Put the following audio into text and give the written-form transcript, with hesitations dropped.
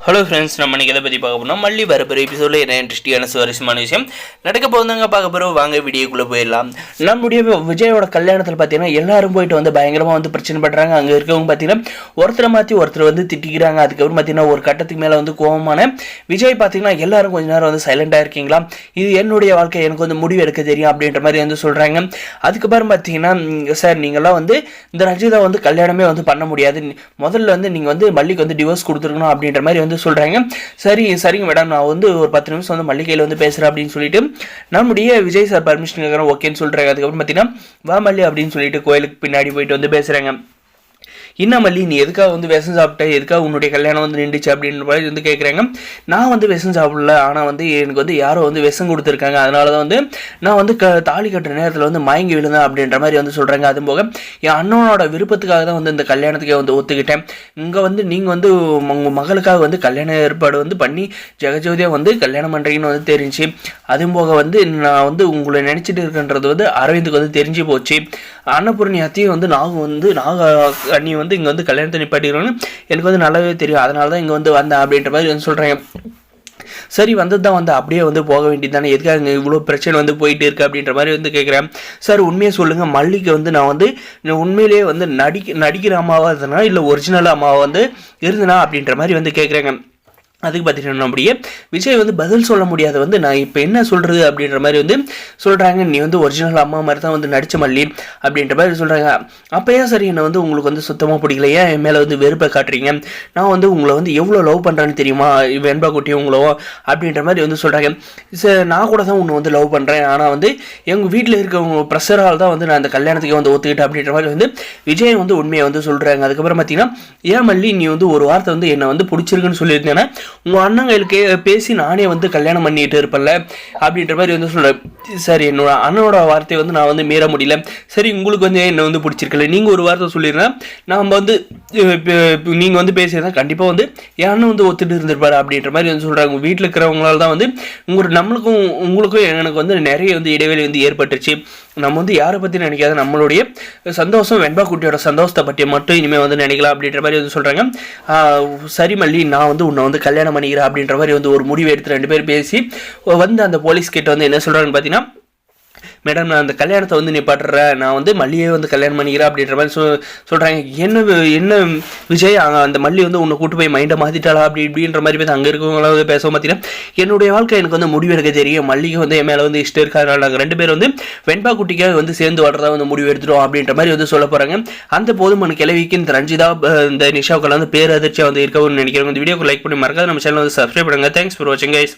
Hello friends, நம்ம இன்றைக்கி எதை பற்றி பார்க்க போனால் மல்லி வரப்போகிற எபிசோடில் என்ன இன்ட்ரெஸ்டிங்கான சுவாரஸ்யமான விஷயம் நடக்க போதாங்க பார்க்க போகிறோம். வாங்க வீடியோக்குள்ளே போயிடலாம். நம்முடைய விஜயோட கல்யாணத்தில் பார்த்தீங்கன்னா எல்லாரும் போயிட்டு வந்து பயங்கரமாக வந்து பிரச்சனை பண்ணுறாங்க. அங்கே இருக்கவங்க பார்த்தீங்கன்னா ஒருத்தரை மாற்றி ஒருத்தர் வந்து திட்டிக்கிறாங்க. அதுக்கப்புறம் பார்த்தீங்கன்னா ஒரு கட்டத்துக்கு மேலே வந்து கோபமான விஜய் பார்த்தீங்கன்னா எல்லாரும் கொஞ்ச நேரம் வந்து சைலண்டாக இருக்கீங்களா, இது என்னுடைய வாழ்க்கை, எனக்கு வந்து முடிவு எடுக்க தெரியும் அப்படின்ற மாதிரி வந்து சொல்கிறாங்க. அதுக்கப்புறம் பார்த்தீங்கன்னா சார் நீங்கள்லாம் வந்து இந்த ரஞ்சிதா வந்து கல்யாணமே வந்து பண்ண முடியாது, முதல்ல வந்து நீங்கள் வந்து மல்லிக்கு வந்து டிவோர்ஸ் கொடுத்துருக்கணும் அப்படின்ற மாதிரி சொல்றாங்க. சரிங்க மேடம், நான் வந்து ஒரு 10 நிமிஷம் வந்து மல்லிகையில் வந்து பேசுறேன் அப்படின்னு சொல்லிட்டு நம்முடைய விஜய் சார் பர்மிஷன் கேட்குறேன், ஓகேன்னு சொல்றாங்க. அதுக்கப்புறம் பார்த்தீங்கன்னா வா மல்லி அப்படின்னு சொல்லிட்டு கோயிலுக்கு பின்னாடி போயிட்டு வந்து பேசுறாங்க. என்ன மல்லி, நீ எதுக்காக வந்து விஷம் சாப்பிட்ட, எதுக்காக உன்னுடைய கல்யாணம் வந்து நின்றுச்சு அப்படின்ற மாதிரி வந்து கேட்குறாங்க. நான் வந்து விஷம் சாப்பிடல, ஆனால் வந்து எனக்கு வந்து யாரோ வந்து விஷம் கொடுத்துருக்காங்க, அதனால தான் வந்து நான் வந்து தாலி கட்டுற நேரத்தில் வந்து மயங்கி விழுந்தேன் அப்படின்ற மாதிரி வந்து சொல்கிறாங்க. அதுவும் போக என் அண்ணனோட விருப்பத்துக்காக தான் வந்து இந்த கல்யாணத்துக்கே வந்து ஒத்துக்கிட்டேன். இங்கே வந்து நீங்கள் வந்து உங்கள் மகளுக்காக வந்து கல்யாண ஏற்பாடு வந்து பண்ணி ஜெகஜோதியாக வந்து கல்யாணம் பண்ணுறீங்கன்னு வந்து தெரிஞ்சு, அதுவும் போக வந்து நான் வந்து உங்களை நினச்சிட்டு இருக்கின்றது வந்து அரவிந்துக்கு வந்து தெரிஞ்சு போச்சு. அன்னபூர்ணி அத்தையும் வந்து நாக அண்ணி வந்து இங்கே வந்து கல்யாணத்தை நிப்பாட்டிக்கிறோன்னு எனக்கு வந்து நல்லாவே தெரியும், அதனால தான் இங்கே வந்து வந்தேன் அப்படின்ற மாதிரி வந்து சொல்கிறாங்க. சரி, வந்தது தான் வந்து அப்படியே வந்து போக வேண்டியது தானே, எதுக்காக இவ்வளோ பிரச்சனை வந்து போயிட்டு இருக்கு அப்படின்ற மாதிரி வந்து கேட்குறேன். சார் உண்மையை சொல்லுங்கள், மல்லிக்கு வந்து நான் வந்து உண்மையிலேயே வந்து நடிக்கிற அம்மாவாக இருந்தேனா இல்லை ஒரிஜினல் அம்மாவை வந்து இருந்தனா அப்படின்ற மாதிரி வந்து கேட்குறேங்க. அதுக்கு பார்த்தீங்கன்னா நம்முடைய விஜய் வந்து பதில் சொல்ல முடியாது, வந்து நான் இப்போ என்ன சொல்கிறது அப்படின்ற மாதிரி வந்து சொல்கிறாங்க. நீ வந்து ஒரிஜினல் அம்மா மாதிரி தான் வந்து நடிச்ச மல்லி அப்படின்ற மாதிரி சொல்கிறாங்க. அப்போ ஏன் சரி என்னை வந்து உங்களுக்கு வந்து சுத்தமாக பிடிக்கல, ஏன் என் மேலே வந்து வெறுப்பை காட்டுறீங்க, நான் வந்து உங்களை வந்து எவ்வளோ லவ் பண்ணுறேன்னு தெரியுமா, வெண்பா குட்டி உங்களோ அப்படின்ற மாதிரி வந்து சொல்கிறாங்க. சார் நான் கூட தான் உன்னை வந்து லவ் பண்ணுறேன், ஆனால் வந்து எங்கள் வீட்டில் இருக்கவங்க ப்ரெஷரால் தான் வந்து நான் அந்த கல்யாணத்துக்கு வந்து ஒத்துக்கிட்டேன் அப்படின்ற மாதிரி வந்து விஜய் வந்து உண்மையை வந்து சொல்கிறாங்க. அதுக்கப்புறம் பார்த்தீங்கன்னா ஏன் மல்லி நீ வந்து ஒரு வார்த்தை வந்து என்னை வந்து பிடிச்சிருக்குன்னு சொல்லியிருந்தேன்னா உங்கள் அண்ணங்களுக்கு பேசி நானே வந்து கல்யாணம் பண்ணிட்டு இருப்பேன்ல அப்படின்ற மாதிரி வந்து சொல்கிறேன். சரி, என்னோட அண்ணனோட வார்த்தையை வந்து நான் வந்து மீற முடியல, சரி உங்களுக்கு வந்து என்னை வந்து பிடிச்சிருக்கல, நீங்கள் ஒரு வார்த்தை சொல்லிடுறேன், நாம் வந்து நீங்கள் வந்து பேசியிருந்தா கண்டிப்பாக வந்து என் அண்ணன் வந்து ஒத்துட்டு இருந்திருப்பாரு அப்படின்ற மாதிரி வந்து சொல்கிறாங்க. உங்கள் வீட்டில் இருக்கிறவங்களால தான் வந்து உங்களுக்கும் எனக்கு வந்து நிறைய வந்து இடைவெளி வந்து ஏற்பட்டுருச்சு. நம்ம வந்து யாரை பற்றி நினைக்காத நம்மளுடைய சந்தோஷம் வெண்பா குட்டியோட சந்தோஷத்தை பற்றி மட்டும் இனிமேல் வந்து நினைக்கலாம் அப்படின்ற மாதிரி வந்து சொல்கிறாங்க. சரி மல்லி, நான் வந்து உன்னை வந்து கல்யாணம் பண்ணிக்கிறேன் அப்படின்ற மாதிரி வந்து ஒரு முடிவு எடுத்து 2 பேர் பேசி வந்து அந்த போலீஸ் கிட்ட வந்து என்ன சொல்கிறாங்கன்னு பார்த்தீங்கன்னா, மேடம் நான் அந்த கல்யாணத்தை வந்து நிப்பாட்டுறேன், நான் வந்து மல்லியை வந்து கல்யாணம் பண்ணிக்கிறேன் அப்படின்ற மாதிரி சொல்கிறாங்க. என்ன விஜய், அந்த மல்லி வந்து உன்னை கூட்டு போய் மைண்டை மாற்றிட்டாளா அப்படி இப்படின்ற மாதிரி பேச அங்கே இருக்கவங்களாம் வந்து பேச பார்த்தீங்கன்னா, என்னுடைய வாழ்க்கை எனக்கு வந்து முடிவு எடுக்க தெரியும், மல்லிக்கு வந்து என் மேலே வந்து இஷ்டம் இருக்காது, நாங்கள் 2 பேர் வந்து வெண்பா குட்டிக்காக வந்து சேர்ந்து வாழ்றதா வந்து முடிவு எடுத்துட்டோம் அப்படின்ற மாதிரி வந்து சொல்ல போகிறாங்க. அந்த போதுமான கிளவிக்கு இந்த ரஞ்சிதா இந்த நிஷாவுக்கெல்லாம் வந்து பேர் அதிர்ச்சியாக வந்து இருக்கணும்னு நினைக்கிறவங்க இந்த வீடியோக்கு லைக் பண்ணி மறக்காது நம்ம சேனல் வந்து சப்ஸ்கிரைப் பண்ணுங்கள். தேங்க்ஸ் ஃபார் வாட்சிங் கைஸ்.